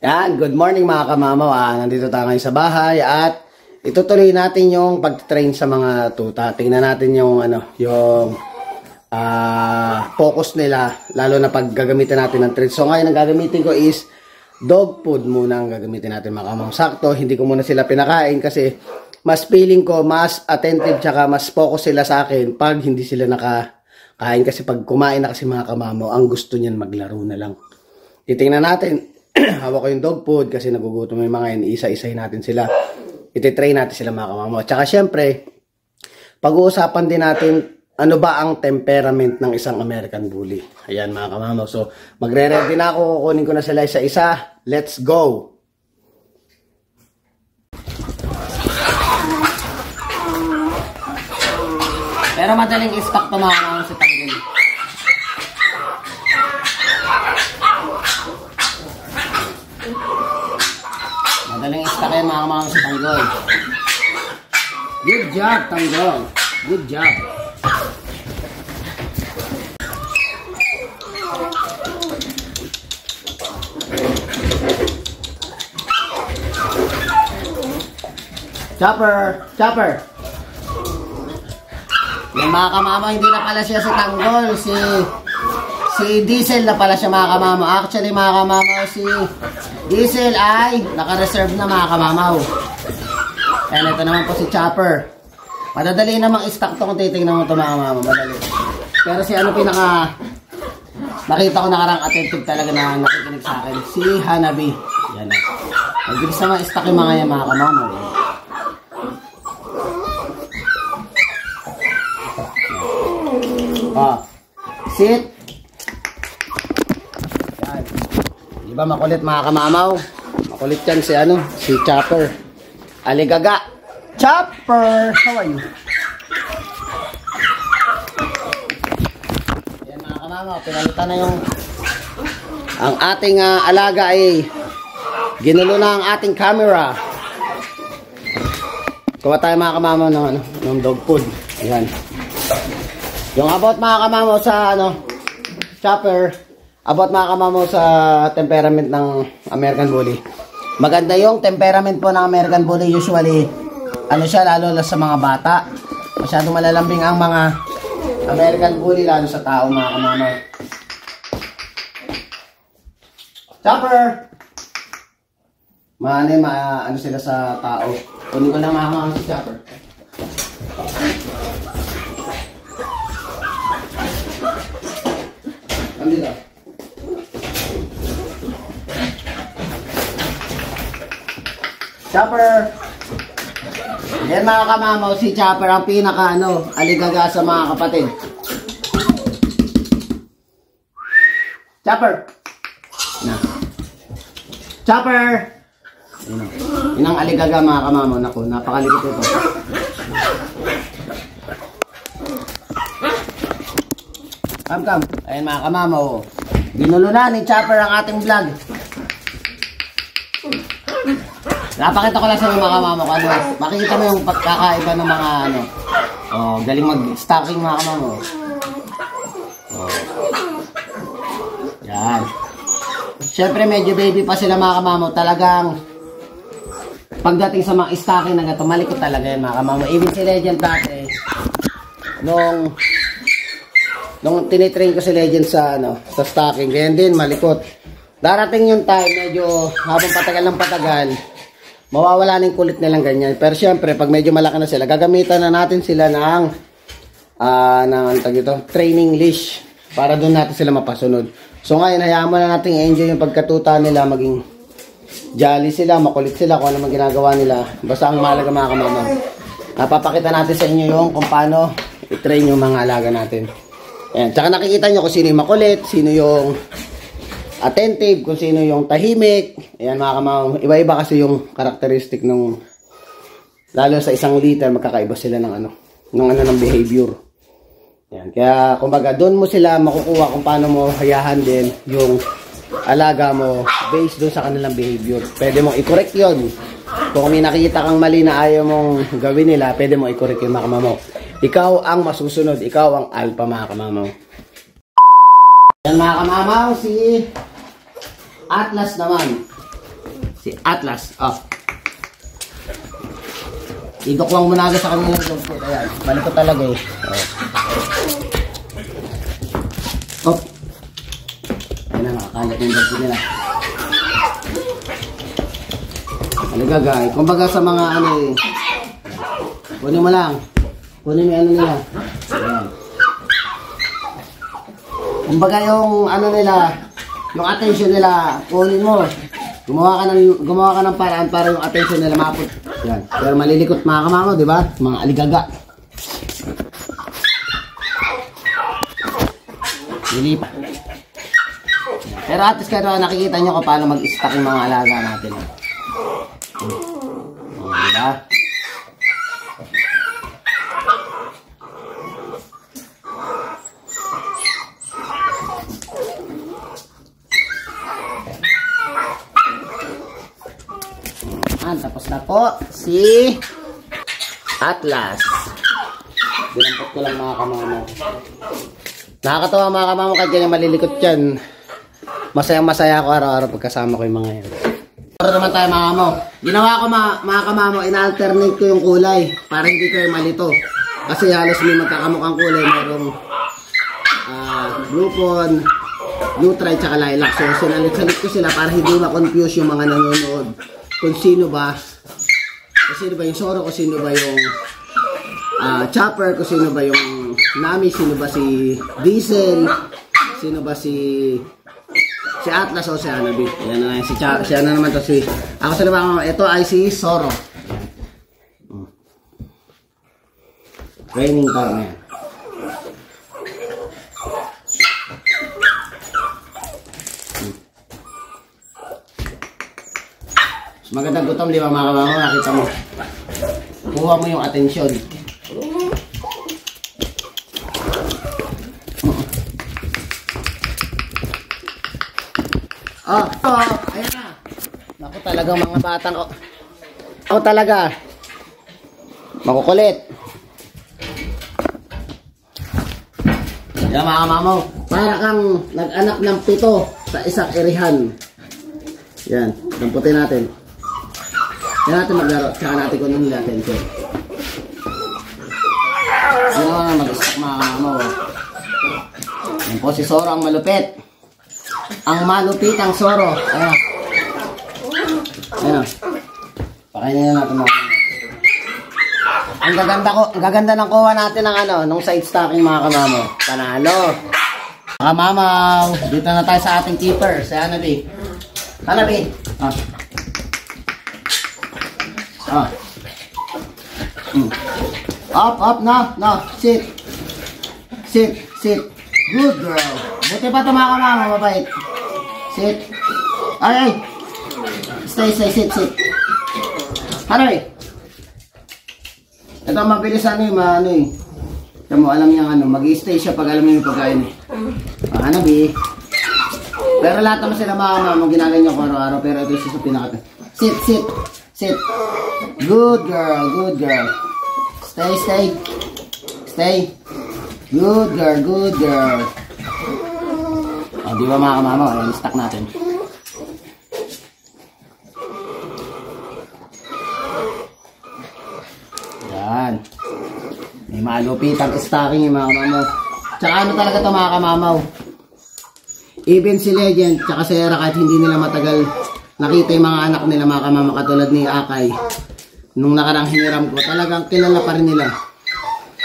Yan, good morning mga kamamaw. Nandito tayo ngayon sa bahay at itutuloy natin yung pag-train sa mga tuta. Tingnan natin yung focus nila, lalo na pag gagamitin natin ng treat. So ngayon ang gagamitin ko is dog food muna ang gagamitin natin mga kamamaw. Sakto, hindi ko muna sila pinakain kasi mas feeling ko, mas attentive tsaka mas focus sila sa akin pag hindi sila nakakain. Kasi pag kumain na kasi mga kamamaw, ang gusto niyan maglaro na lang. Titingnan natin. Hawak ko yung dog food kasi nagugutom yung mga yun. Isa-isay natin sila. Ititrain natin sila mga kamamaw. Tsaka syempre, pag-uusapan din natin ano ba ang temperament ng isang American Bully. Ayan mga kamamaw. So, magre-ready na ako. Kukunin ko na sila isa-isa. Let's go! Pero madaling stock to mga kamamaw sa tanggil. Madaling stock yan mga kamamaw sa tanggol. Good job, tanggol. Good job. Chopper! Chopper! Yung mga kamamaw, hindi na pala siya sa tanggol. Si Diesel na pala siya mga kamamaw. Actually mga kamamaw, si Diesel ay naka-reserve na mga kamamaw. Ayan, ito naman po si Chopper. Madadali namang stock to kung titignan mo ito mga kamamaw. Madali. Pero si ano nakita ko nakarang attentive talaga na nakikinig sa akin. Si Hanabi. Yan na. Mabilis naman stock yung mga yan mga kamamaw. Sit. Yan. Diba makulit mga kamamaw? Makulit yan si Chopper. Aligaga. Chopper! How are you? Yan mga kamamaw, pinalitan na yung ang ating alaga ay ginulo na ang ating camera. Kuha tayo mga kamamaw ng dog food. Yan. Yung about mga kamamaw sa Chopper, about mga kamamaw sa temperament ng American Bully. Maganda yung temperament po ng American Bully. Usually, siya lalo sa mga bata. Masyadong malalambing ang mga American Bully lalo sa tao mga kamamaw. Chopper! Ano sila sa tao. Kunin ko lang mga kamamaw si Chopper. Andito. Chopper. Yan mga kamamaw, si Chopper ang pinaka aligaga sa mga kapatid. Chopper. Na. Chopper. Inang aligaga mga kamamaw. Naku, napakalikot ito. Come. Ayan mga kamamaw. Ginulo na ni Chopper ang ating vlog. Napakita ko lang sa mga kamamaw. Makikita mo yung pagkakaiba ng mga galing mag-stocking mga kamamaw. Yan. Siyempre medyo baby pa sila mga kamamaw. Talagang pagdating sa mga stocking na gato, malikot talaga yan mga kamamaw. Even si Legend dati, nung tinitrain ko si Legend sa stocking, ganyan din, malikot. Darating yung time, medyo habang patagal ng patagal, mawawala na yung kulit nilang ganyan. Pero syempre, pag medyo malaki na sila, gagamitan na natin sila ng training leash para doon natin sila mapasunod. So ngayon, hayaan mo na natin enjoy yung pagkatuta nila, maging jolly sila, makulit sila, kung ano man ginagawa nila. Basta ang mahalaga mga kamamaw. Napapakita natin sa inyo yung kung paano i-train yung mga alaga natin. Ayan. Tsaka nakikita nyo kung sino yung makulit, sino yung attentive, kung sino yung tahimik. Ayan mga kamamaw. Iba-iba kasi yung karakteristik nung, lalo sa isang litter, magkakaiba sila ng behavior. Ayan. Kaya kumbaga doon mo sila makukuha kung paano mo hayahan din yung alaga mo based doon sa kanilang behavior. Pwede mong i-correct yun. Kung may nakikita kang mali na ayaw mong gawin nila, pwede mong i-correct yun mga kamamaw. Ikaw ang masusunod. Ikaw ang alpha mga kamamaw. Yan mga kamamaw, si Atlas naman. Si Atlas. Oh. Idukwang mo na agad sa kanilang dog food. Ayan. Malito talaga eh. Oh. Ayan na, nakakalat yung dog food nila. Talaga guys. Kumbaga sa mga ano eh. Kunin mo lang. Kunin mo yung ano nila. Ayan. Kumbaga yung ano nila, yung attention nila, kunin mo. Gumawa ka ng paraan para yung attention nila maput. Yan. Pero malilikot mga kamamo, di ba? Mga aligaga. Lilipa. Pero at least kayo nakikita nyo kung paano mag-stack yung mga alaga natin. Di ba? Tapos na po si Atlas. Dinampot ko lang mga kamamo. Nakakatawa mga kamamo kahit ganyan malilikot yan. Masayang masaya ako araw-araw pagkasama ko yung mga yan. Pero naman tayo mga kamamo. Ginawa ko mga kamamo, ina-alternate ko yung kulay para hindi kayo malito. Kasi halos may magkakamukhang kulay. Mayroong blue pond, blue tri, tsaka lilac. So sinalit-salit ko sila para hindi ma-confuse yung mga nanonood. Kung sino ba yung Zoro, kung sino ba yung Chopper, kung sino ba yung Nami, sino ba si Diesel, sino ba si Atlas o si Hanabi. Yan na si ano naman to si ako sa labang, ito ay si Zoro. Training time na yan. Magandang gutom, di ba mga kamamo? Nakita mo. Kuha mo yung atensyon. Oh, ayan na. Naku talaga mga batang. Ako talaga. Makukulit. Yan mga kamamo. Para kang nag-anak ng 7 sa isang irihan. Yan. Damputin natin. Yan natin maglaro, tsaka natin kung ano nila attention. Yan naman, mag-stack mga kamamo. Yan po si Zoro ang malupit. Ang malupit ang Zoro. Ayan. Ayan. Pakainin na natin mga kamamo. Ang gaganda ng kuha natin ng ano, nung side stacking mga kamamo. Panalo. Mga kamamaw, dito na tayo sa ating keeper, si Hanabi. Hanabi. Up, no, sit. Good girl. Buti pa ito mga kamama, mabait. Sit. Ay. Stay, sit. Hanabi. Ito mabilis ano eh. Mo alam niya mag-i-stay siya pag alam niya yung pagkain eh. Hanabi. Pero lahat naman sila mga kamama, ginaganyan ko araw-araw, pero ito isa sa pinaka. Sit. Good girl. Stay. Good girl. O, di ba mga kamama? Ayan, stack natin. Yan. May malupitang stacking yung mga kamamaw. Tsaka ano talaga ito mga kamamaw? Even si Legend, tsaka si Era, kahit hindi nila matagal nakita yung mga anak nila mga kamama katulad ni Akay. Nung nakarang hiniram ko, talagang kilala pa rin nila.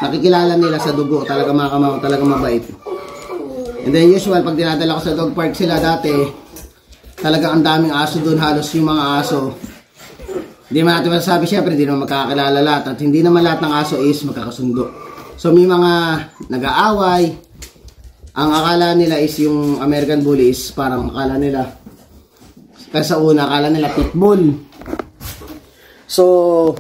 Nakikilala nila sa dugo, talaga mga kamama, talagang mabait. And then usual, pag dinadala ko sa dog park sila dati, talagang ang daming aso doon, halos yung mga aso. Hindi man natin masasabi, syempre, hindi naman magkakilala lahat. At hindi naman lahat ng aso is magkakasundo. So may mga nag-aaway. Ang akala nila is yung American Bully is parang akala nila. Kasi sa una, akala nila pitbull. So,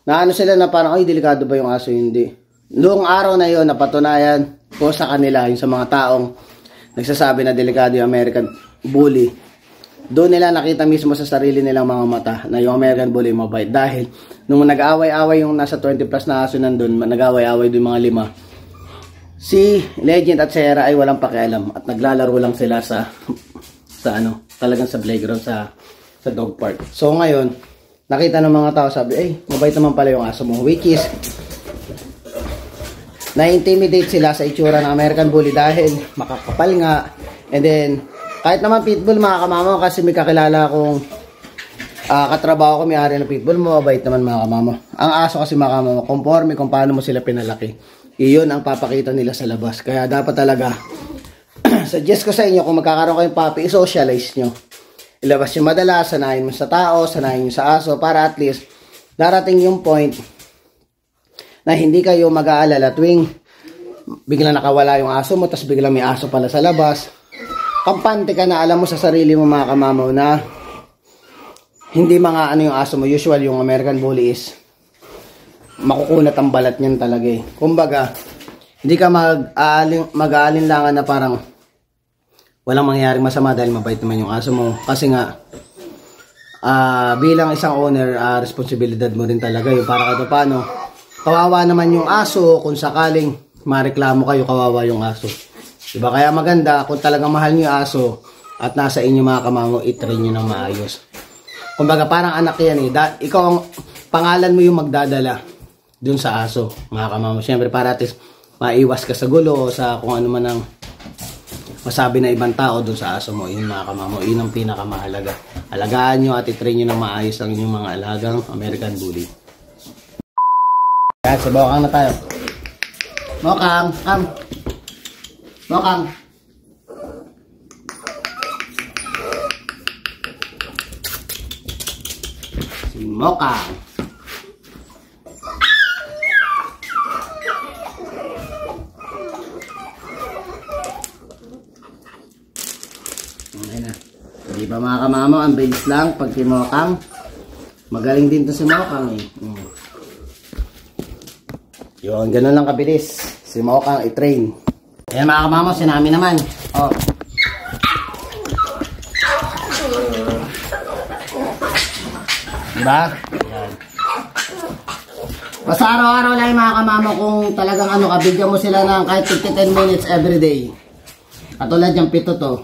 naano sila na parang, ay, delikado ba yung aso? Hindi. Noong araw na yon napatunayan ko sa kanila, yung sa mga taong nagsasabi na delikado yung American Bully. Doon nila nakita mismo sa sarili nilang mga mata na yung American Bully mabait. Dahil, nung nag-aaway-aaway yung nasa 20 plus na aso nandun, nag-aaway-aaway doon mga 5. Si Legend at Sierra ay walang pakialam at naglalaro lang sila sa talagang sa playground, sa sa dog park. So ngayon, nakita ng mga tao, sabi, ay, mabait naman pala yung aso mo. Which is, na-intimidate sila sa itsura ng American Bully dahil makakapal nga. And then, kahit naman pitbull mga kamamo, kasi may kakilala akong katrabaho ko, may-ari ng pitbull, mabait naman mga kamamo. Ang aso kasi mga kamamo, conforme kung paano mo sila pinalaki. Iyon ang papakita nila sa labas. Kaya dapat talaga, suggest ko sa inyo, kung magkakaroon kayong puppy, i-socialize nyo. Ilabas nyo madalas, sanayin mo sa tao, sanayin nyo sa aso, para at least, darating yung point na hindi kayo mag-aalala tuwing biglang nakawala yung aso mo, tapos biglang may aso pala sa labas. Kampante ka na, alam mo sa sarili mo mga kamamaw na hindi mga ano yung aso mo. Usual yung American Bully is makukunat ang balat niyan talaga eh. Kumbaga, hindi ka mag-aalinlangan na parang walang mangyayaring masama dahil mabait naman yung aso mo. Kasi nga, bilang isang owner, responsibilidad mo rin talaga yung para kahit paano. Kawawa naman yung aso kung sakaling mareklamo kayo, kawawa yung aso. Diba? Kaya maganda kung talagang mahal nyo yung aso at nasa inyo mga kamamo, i-train nyo ng maayos. Kumbaga parang anak yan eh. Ikaw ang pangalan mo yung magdadala dun sa aso, mga kamamo. Siyempre para at least maiwas ka sa gulo o sa kung ano man ang masabi na ibang tao dun sa aso mo. Yun mga kamamo, yun ang pinakamahalaga. Alagaan nyo at i-train nyo ng maayos ang inyong mga alagang American Bully. Yan, sa Mokang na tayo. Mokang, come. Mokang. Si Mokang. Okay na. Hindi ba mga kamamo, ang bilis lang pag si Mokang. Magaling din to si Mokang eh. Yun, ganun lang kabilis. Si Mokang i-train. Ayan mga kamamo, sinami naman. Oh. Diba? Ayan. Basta araw-araw lang yung mga kamamo kung talagang ano ka, bigyan mo sila ng kahit 10 minutes everyday. Katulad yung pito to.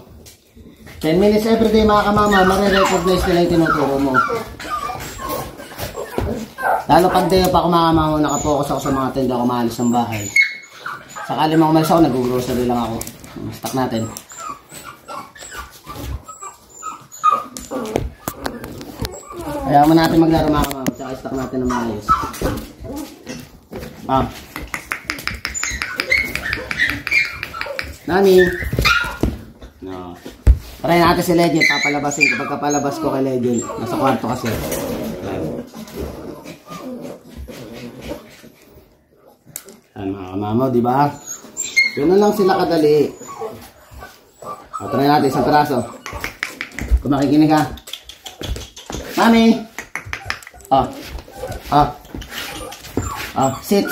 10 minutes everyday mga kamamo, marirecognize nila yung tinuturo mo. Lalo pag day pa ako mga kamamo, nakapokus ako sa mga tenda ko maalis ng bahay. Sakali mga umalis ako, nag-grocery lang ako. Stock natin. Kaya mo natin maglaro mga kamamo, tsaka stock natin ng maayos. Nani? No. Try natin si Legend, papalabasin ko. Pagkapalabas ko kay Legend, nasa kwarto kasi. Ayan mga kamamo, diba? Yun lang sila kadali. Try natin isang peraso. Kung makikinig ka. Mami! Sit.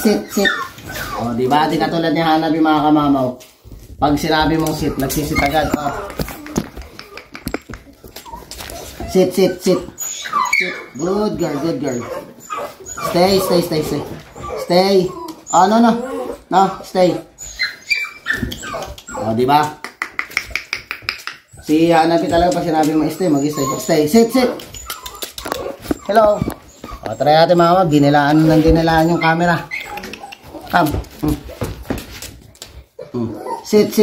Diba? Di katulad ni Hanabi mga kamamaw. Pag sinabi mong sit, nagsisit agad. Sit. Good girl. Stay. Stay. No, stay. Diba? Si Hanabi talaga pag sinabi mong stay, mag-stay. Sit. Hello. Try natin mga kamamaw. Ginilaan yung camera. Come. Sit.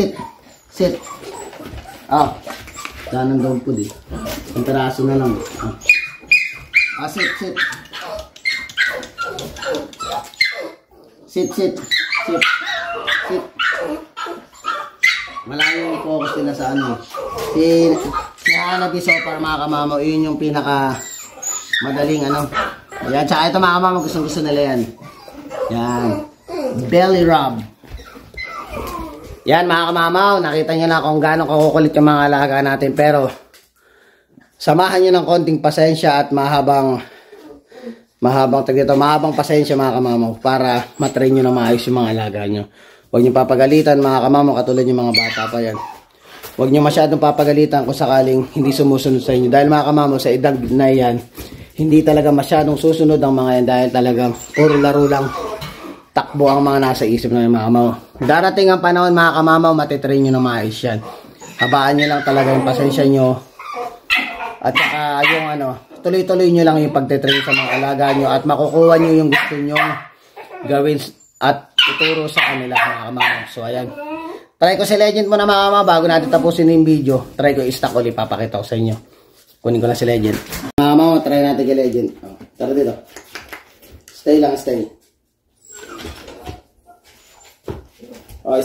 Danan daw po di. Ang teraso na lang. Sit. Malayo yung focus nila sa ano. Si Hanabi so para mga kamamaw, yun yung pinaka madaling ano. Ayan, tsaka ito mga kamamaw, gusto nila yan. Yan. Belly rub. Yan mga kamamaw, nakita nyo na kung gaano kakukulit yung mga alaga natin. Pero, samahan nyo ng konting pasensya at mahabang pasensya mga kamamaw para matrain nyo na maayos yung mga alaga nyo. Huwag nyo papagalitan mga kamamaw, katulad yung mga bata pa yan. Huwag nyo masyadong papagalitan kung sakaling hindi sumusunod sa inyo. Dahil mga kamamaw, sa edad na yan, hindi talaga masyadong susunod ang mga yan dahil talagang puro laro lang. Takbo ang mga nasa isip ng mga kamamaw. Darating ang panahon mga kamamaw, matitrain nyo na maayos yan. Habaan nyo lang talaga yung pasensya nyo. At saka yung tuloy-tuloy nyo lang yung pagtitrain sa mga alaga nyo at makukuha nyo yung gusto nyo gawin at ituro sa kanila mga kamama. So ayan. Try ko si Legend muna mga kamama bago natin tapusin yung video. Try ko i-stack ulit, papakita ko sa inyo. Kunin ko lang si Legend. Mga kamama, try natin kay Legend. Tara dito. Stay lang, stay.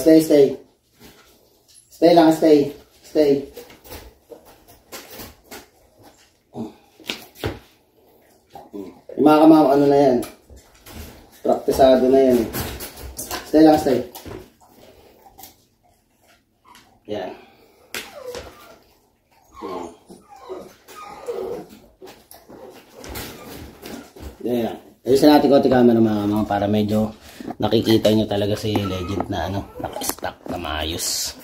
Stay. Stay lang, stay. Stay. Yung mga kamama, ano na yan? Praktisado na yan. Stay lang, stay. Yan. Yan lang. Ayusin natin konti camera mga kamama para medyo nakikita nyo talaga si Legend na naka-stack na maayos.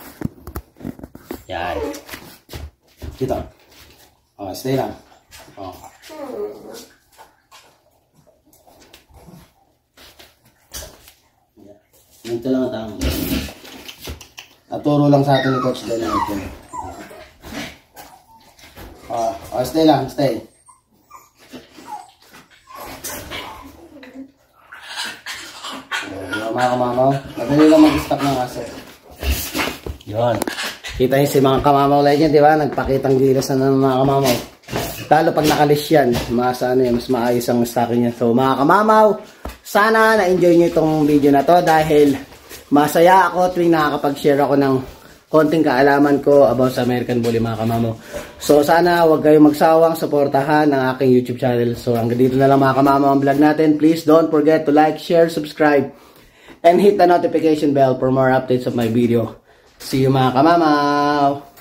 Yan. Dito. Stay lang. Ito lang ang tama. Naturo lang sa atin ni Coach Del. Stay lang, stay. Mga kamamaw, madali lang mag-stack ng aso. Yun. Kita nyo si mga kamamaw Legend, di ba? Nagpakitang gilas na ng mga kamamaw. Talo pag nakalis yan, mas maayos ang stacking niya. So mga kamamaw, sana na-enjoy nyo itong video na to dahil masaya ako tuwing nakakapag-share ako ng konting kaalaman ko about sa American Bully mga kamamaw. So sana huwag kayong magsawang suportahan ang aking YouTube channel. So hanggang dito na lang mga kamamaw ang vlog natin. Please don't forget to like, share, subscribe, and hit the notification bell for more updates of my video. See you mga kamamaw!